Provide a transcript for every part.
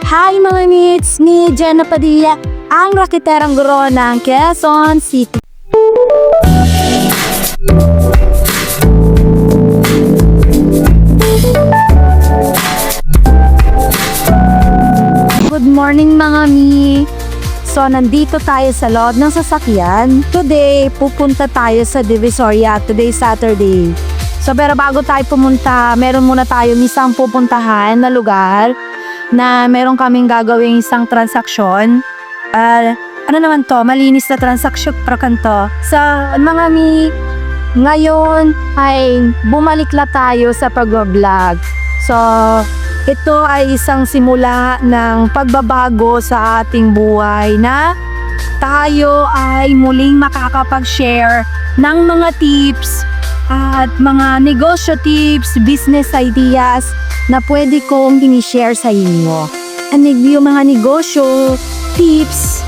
Hi mga meets! Ni Jenna Padilla, ang rakiterang guro ng Quezon City. Good morning mga mi! So nandito tayo sa loob ng sasakyan. Today, pupunta tayo sa Divisoria. Today, Saturday. So pero bago tayo pumunta, meron muna tayo isang pupuntahan na lugar na meron kaming gagawing isang transaksyon. Ano naman to? Malinis na transaksyon para kanto. So mga mi, ngayon ay bumalik na tayo sa pag-vlog. So ito ay isang simula ng pagbabago sa ating buhay na tayo ay muling makakapag-share ng mga tips at mga negosyo tips, business ideas na pwede kong i-share sa inyo. Yung mga negosyo tips,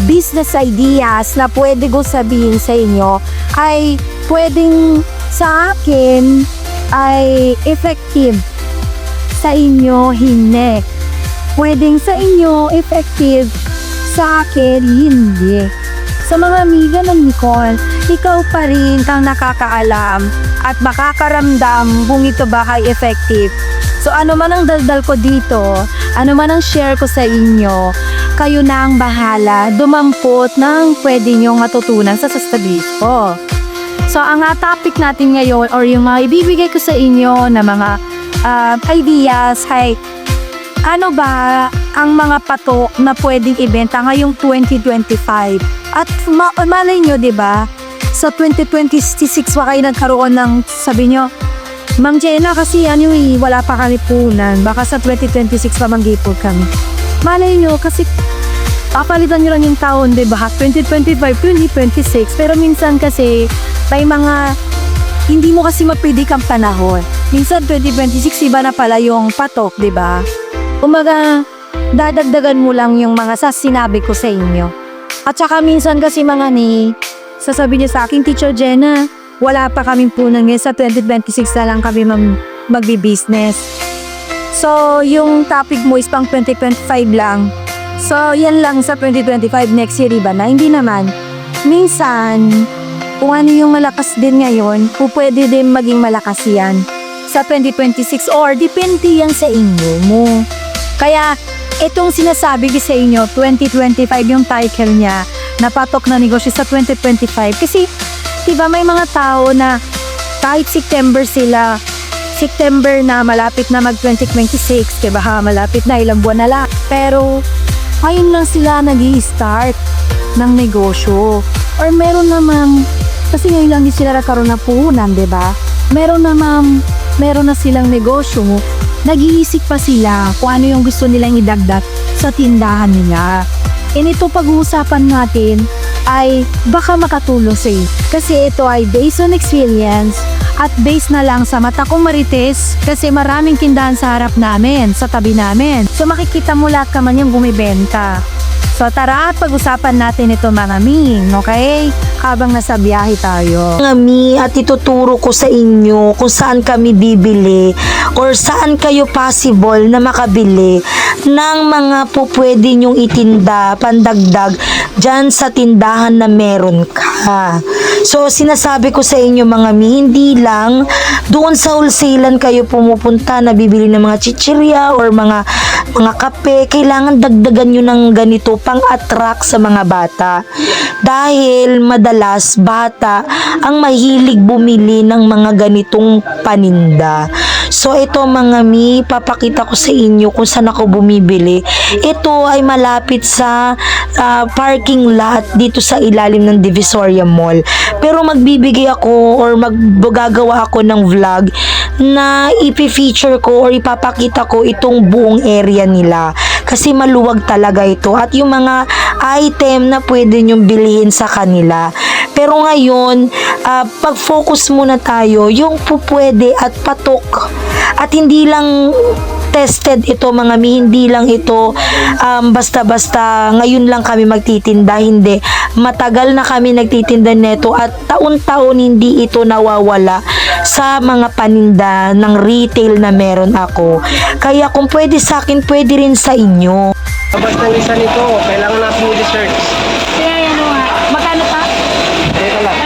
business ideas na pwede ko sabihin sa inyo ay pwedeng sa akin ay effective, sa inyo hindi. Pwedeng sa inyo effective, sa akin hindi. Sa mga amiga ng Nicole, ikaw pa rin kang nakakaalam at makakaramdam kung ito ba ay effective. So ano man ang daldal ko dito, ano man ang share ko sa inyo, kayo na ang bahala dumampot ng pwede nyong matutunan sa sasabihin ko. So ang topic natin ngayon or yung mga ibibigay ko sa inyo na mga ideas ay ano ba ang mga patok na pwedeng ibenta ngayong 2025. At malay nyo, diba? Sa 2026 pa kayo nagkaroon ng, sabi nyo, Ma'am Jenna, kasi wala pa kami punan. Baka sa 2026 pa manggipod kami. Malay nyo, kasi papalitan nyo lang yung taon, diba? 2025, 2026. Pero minsan kasi, may mga, hindi mo kasi mapidik ang panahon. Minsan 2026, iba na pala yung patok, diba? Umaga, dadagdagan mo lang yung mga sinabi ko sa inyo. At saka minsan kasi mga sasabi niya sa akin, Teacher Jenna, wala pa kaming punan ngayon, sa 2026 na lang kami magbi-business. So, yung topic mo is pang 2025 lang. So, yan lang sa 2025, next year iba na. Hindi naman. Minsan, kung ano yung malakas din ngayon, pwede din maging malakas yan sa 2026 or depende yan sa inyo mo. Kaya, itong sinasabi ko sa inyo, 2025 yung title niya, napatok na negosyo sa 2025. Kasi, diba may mga tao na kahit September sila, September na malapit na mag-2026, diba ha, malapit na ilang buwan na lang. Pero, ngayon lang sila nag-i-start ng negosyo. Or meron namang, kasi ngayon lang di sila nagkaroon na puhunan, diba? Meron na silang negosyo, nag-iisip pa sila kung ano yung gusto nilang idagdag sa tindahan nila. Ito pag-uusapan natin ay baka makatulong sa iyo. Kasi ito ay based on experience at based na lang sa mata kong marites kasi maraming tindahan sa harap namin, sa tabi namin. So makikita mo lahat ka man yung bumibenta. So tara at pag-usapan natin ito mga mi, okay? Habang nasa biyahe tayo. Mga mi, at ituturo ko sa inyo kung saan kami bibili or saan kayo possible na makabili ng mga pwede nyong itinda, pandagdag dyan sa tindahan na meron ka. So sinasabi ko sa inyo mga mi, hindi lang doon sa wholesalan kayo pumupunta na bibili ng mga chichirya or mga kape. Kailangan dagdagan nyo ng ganito pang-attract sa mga bata. Dahil madalas bata ang mahilig bumili ng mga ganitong paninda. So ito mga mi, papakita ko sa inyo kung saan ako bumibili. Ito ay malapit sa parking lot dito sa ilalim ng Divisoria Mall. Pero magbibigay ako or maggagawa ako ng vlog na ipi-feature ko or ipapakita ko itong buong area nila. Kasi maluwag talaga ito. At yung mga item na pwede nyong bilhin sa kanila. Pero ngayon, pag-focus muna tayo yung pupwede at patok. At hindi lang tested ito mga mi, hindi lang ito basta-basta ngayon lang kami magtitinda, hindi. Matagal na kami nagtitinda neto at taon-taon hindi ito nawawala sa mga paninda ng retail na meron ako. Kaya kung pwede sa akin, pwede rin sa inyo. Labas ng isa nito, kailangan natin i-research. Kaya ano nga, magkano pa? Teka lang.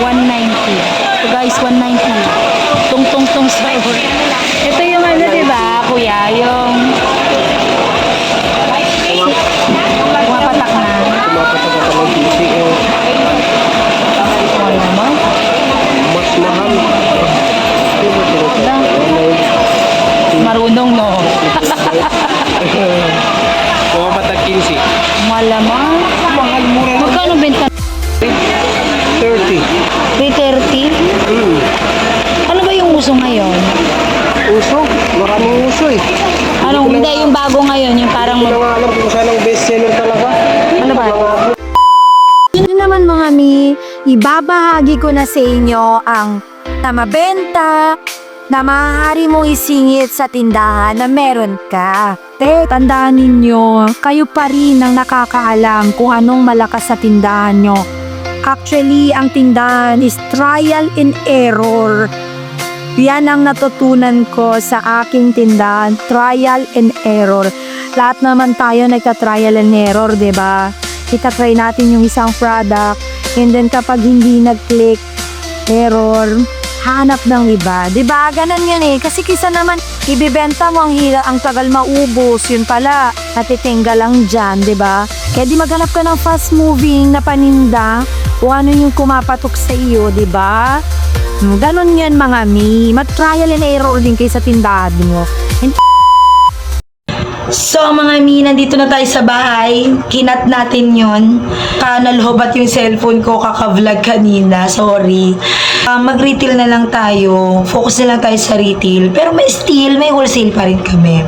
190. So guys, 190. Tung-tung-tung store. Ito yung ano, di ba, kuya? Yung pumapatak na. Tumapatak ka ng PC. Oh, naman. Mas mahal. Marunong, no? Tumapatak 15. Malamang. Mahal mura. Magkano benta? 30. 330? Ano ba yung uso ngayon? Uso? Maraming uso eh. Ano, hindi yung bago ngayon, yung parang... Hindi ko na nga alam kung saan ang best seller talaga. Ano ba? Yun naman mga mi, ibabahagi ko na sa inyo ang na mabenta na maaari mong isingit sa tindahan na meron ka. Tandaan ninyo, kayo pa rin ang nakakaalam kung anong malakas sa tindahan nyo. Actually, ang tindahan is trial and error. Yan ang natutunan ko sa aking tindahan, trial and error. Lahat naman tayo nagka-trial and error, 'di ba? Kita-try natin yung isang product, and then kapag hindi nag-click, error, hanap ng iba. 'Di ba? Ganun 'yan eh. Kasi kisa naman ibebenta mo ang tagal maubos, yun pala natitinggal lang diyan, 'di ba? Kaya di maghanap ka ng fast moving na paninda kung ano yung kumapatok sa iyo, 'di ba? Ganon yan mga mi. Mag-trial and error din kayo sa tindahan mo. So mga mi, nandito na tayo sa bahay. Kinat natin yon. Nalhobat yung cellphone ko kaka-vlog kanina. Sorry. Mag-retail na lang tayo. Focus na lang tayo sa retail. Pero may wholesale pa rin kami.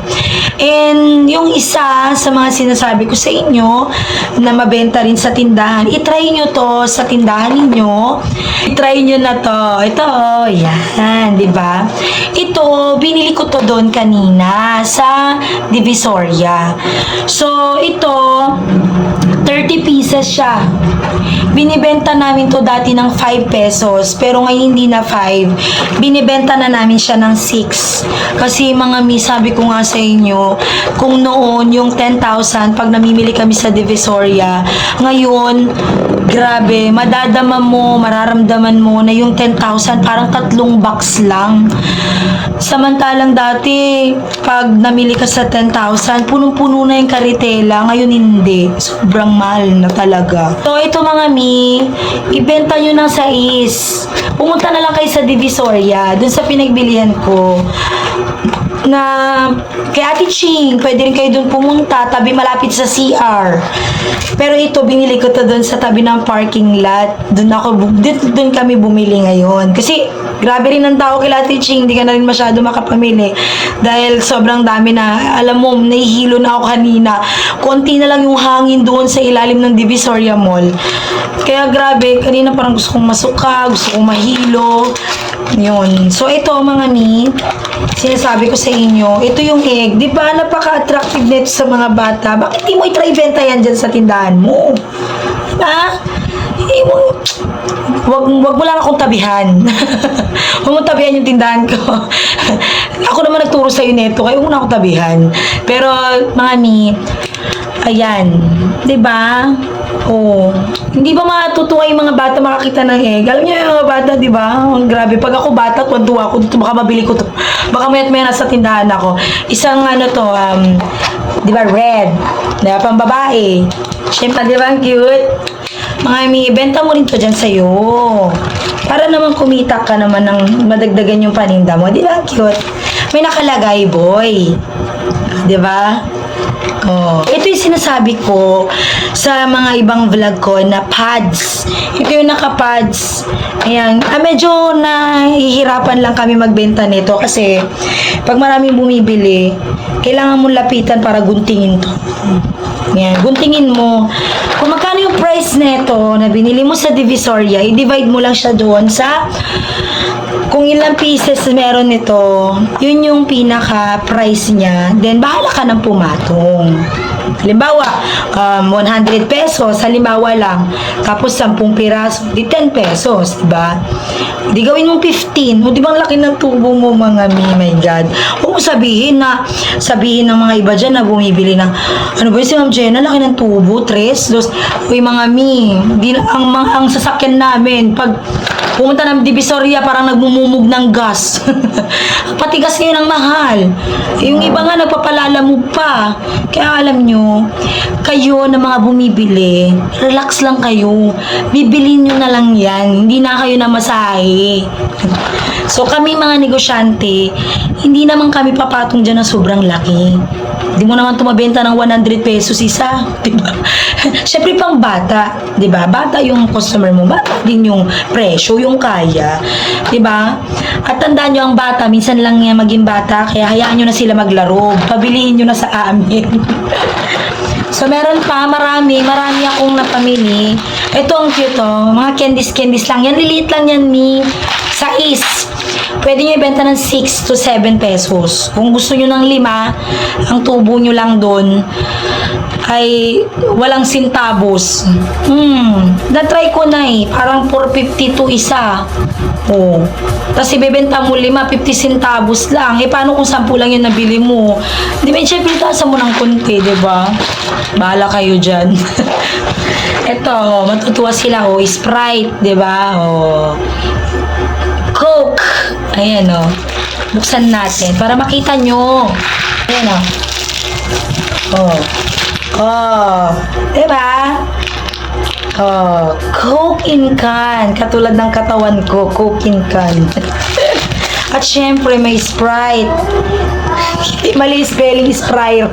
And yung isa sa mga sinasabi ko sa inyo na mabenta rin sa tindahan, itry nyo to sa tindahan ninyo. Itry nyo na to. Ito, yan, di ba? Ito, binili ko to doon kanina sa Divisoria. So, ito, 30 pieces siya. Binibenta namin to dati ng 5 pesos, pero ngayon hindi na 5. Binibenta na namin siya ng 6. Kasi mga mi, sabi ko nga sa inyo, kung noon yung 10,000 pag namimili kami sa Divisoria, ngayon, grabe, mararamdaman mo na yung 10,000 parang 3 box lang. Samantalang dati, pag namili ka sa 10,000, punong-puno na yung karitela. Ngayon hindi. Sobrang mahal na talaga. So, ito mga mi, ibenta nyo ng 6. Pumunta na lang kayo sa Divisoria, dun sa pinagbilihan ko. Na kay Ate Ching, pwede rin kayo dun pumunta, tabi malapit sa CR. Pero ito, binili ko to dun sa tabi ng parking lot. Dun kami bumili ngayon. Kasi, grabe rin ang tao kay Ate Ching, hindi ka na rin masyado makapamili. Dahil sobrang dami na, alam mo, nahihilo na ako kanina. Konti na lang yung hangin doon sa ilalim ng Divisoria Mall. Kaya grabe, kanina parang gusto kong masuka, gusto kong mahilo. Yun. So, ito mga mi, sinasabi ko sa inyo, ito yung egg. Di ba napaka-attractive nito sa mga bata? Bakit di mo i-try benta yan dyan sa tindahan mo? Ha? Wag mo lang akong tabihan. Huwag mo tabihan yung tindahan ko. Ako naman nagturo sa'yo neto, kaya huwag mo na akong tabihan. Pero, mga mi, ayan. Diba? Oh. Hindi ba matutuwa yung mga bata makakita ng egg? Alam niyo yung mga bata, diba? Ang grabe. Pag ako bata, tuwa ako dito, baka mabili ko to. Baka mayat-maya nasa tindahan ako. Isang ano to, diba, red. Diba, pang babae. Siyempre, diba, ang cute? Mga mi, benta mo rin to dyan sa'yo. Para naman kumita ka naman ng madagdagan yung paninda mo. Diba, ang cute? May nakalagay, boy. Diba? Oh, ito yung sinasabi ko sa mga ibang vlog ko na pads. Ito yung naka-pads. Ayan. Medyo nahihirapan lang kami magbenta nito kasi pag maraming bumibili, kailangan mong lapitan para guntingin to. Ayan. Guntingin mo. Kung magkano yung price nito na binili mo sa Divisoria, i-divide mo lang siya doon sa kung ilang pieces meron nito, yun yung pinaka price niya. Then, bahala ka ng pumatong. Halimbawa, 100 pesos, halimbawa lang. Tapos, 10 piraso, di 10 pesos, diba? Di gawin mong 15. O, di ba ang laki ng tubo mo, mga my God. Huwag mo sabihin ng mga iba dyan na bumibili ng, ano ba yun si Ma'am Jenna, laki ng tubo, 3, 2. Uy, mga ang sasakyan namin, pag pumunta ng Divisoria, parang nagmumumog ng gas. Patigas ngayon ang mahal. Yung iba nga, nagpapalalamog pa. Kaya alam nyo, kayo na mga bumibili, relax lang kayo. Bibilin nyo na lang yan. Hindi na kayo namasahe. So, kami mga negosyante, hindi naman kami papatong dyan na sobrang laki. Hindi mo naman tumabenta ng 100 pesos isa. Diba? Siyempre pang bata. Diba? Bata yung customer mo. Bata din yung presyo, yung kaya. Diba? At tandaan nyo ang bata, minsan lang yan maging bata, kaya hayaan nyo na sila maglaro. Pabilihin nyo na sa amin. So, meron pa, marami akong napamili. Ito ang cute, oh. Mga candies lang yan. Liliit lang yan, Sais. Pwede nyo ibenta ng 6 to 7 pesos. Kung gusto nyo ng 5, ang tubo nyo lang doon ay walang sintabos. Na-try ko na eh. Parang 4.50 isa. Oh. Tapos ibebenta mo 5, 50 centavos lang. Eh, paano kung 10 lang yung nabili mo? Di ba, syempre, tasa mo ng konti, di ba? Bahala kayo dyan. Ito, matutuwa sila, oh. Sprite, di ba? Oh. Coke. Ayan, oh. Buksan natin para makita nyo. Ayan, oh. Oh. Oh. Diba? Oh. Coke in can. Katulad ng katawan ko. Coke in can. At syempre, may Sprite. Mali spelling, Sprite.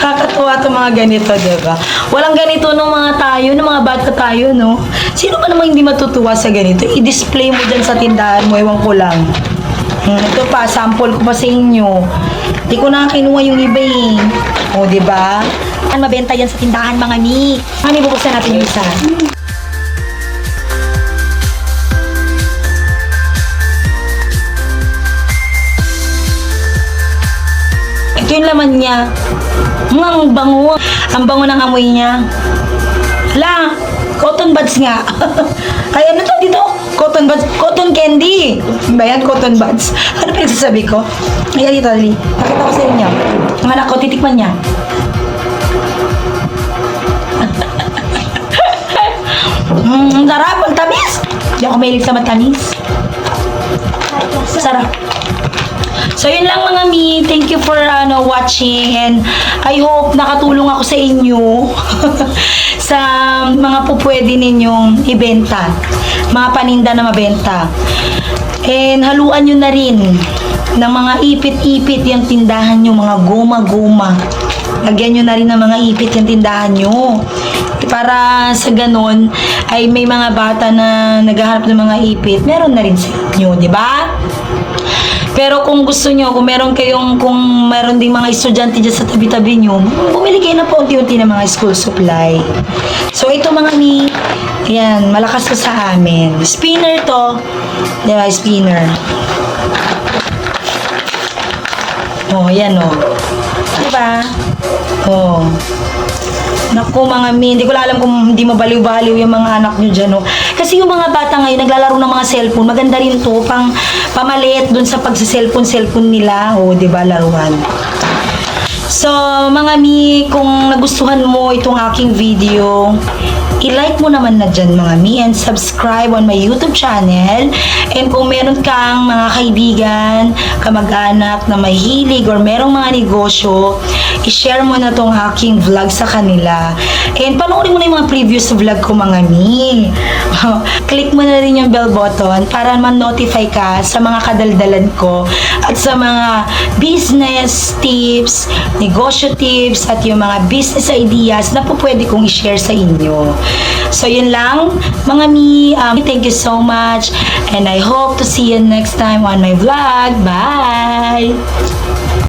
Kakatuwa itong mga ganito, diba? Walang ganito nung mga tayo, nung mga bata tayo, no? Sino ba namang hindi matutuwa sa ganito? I-display mo dyan sa tindahan mo, ewan ko lang. Ito pa, sample ko pa sa inyo. Di ko na kinuha yung iba eh. O, diba? Mabenta yan sa tindahan, mga mi. Bubuksan natin yung isa. Ito yung laman niya. Ang bango. Ang bango ng amoy niya. Hala, cotton buds nga. Ay, ano to dito? Cotton buds. Cotton candy. Ba yan? Cotton buds. Ano pinagsasabi ko? Ay, dito, dali. Pakita ko sa inyo. Ang anak ko, titikman niya. Ang sarap. Ang tamis. Hindi ako mahilig sa matamis. Sarap. So, yun lang mga mi. Thank you for watching, and I hope nakatulong ako sa inyo sa mga pupwede ninyong ibenta. Mga paninda na mabenta. And haluan nyo na rin ng mga ipit-ipit yung tindahan nyo, mga goma-goma. Lagyan nyo na rin ng mga ipit yung tindahan nyo. Para sa ganon, ay may mga bata na naghahanap ng mga ipit, meron na rin sa inyo, di ba? Pero kung gusto nyo, kung meron ding mga estudyante dyan sa tabi-tabi nyo, bumili kayo na po unti-unti ng mga school supply. So, ito mga yan, malakas to sa amin. Spinner to. Diba, spinner. Oh, yan oh. Diba? Oh. Naku mga hindi ko alam kung hindi mabaliw-baliw yung mga anak nyo dyan, no? Kasi yung mga bata ngayon, naglalaro ng mga cellphone, maganda rin to, pamaliit dun sa pagsa-cellphone nila, o, diba, laruan. So, mga kung nagustuhan mo itong aking video, i-like mo naman na dyan mga and subscribe on my YouTube channel. And kung meron kang mga kaibigan, kamag-anak na mahilig or merong mga negosyo, i-share mo na tong aking vlog sa kanila. And panoorin mo na yung mga previous vlog ko mga Click mo na rin yung bell button para man-notify ka sa mga kadaldalan ko at sa mga business tips, negosyo tips, at yung mga business ideas na po pwede kong i-share sa inyo. So, yun lang, mga thank you so much, and I hope to see you next time on my vlog. Bye!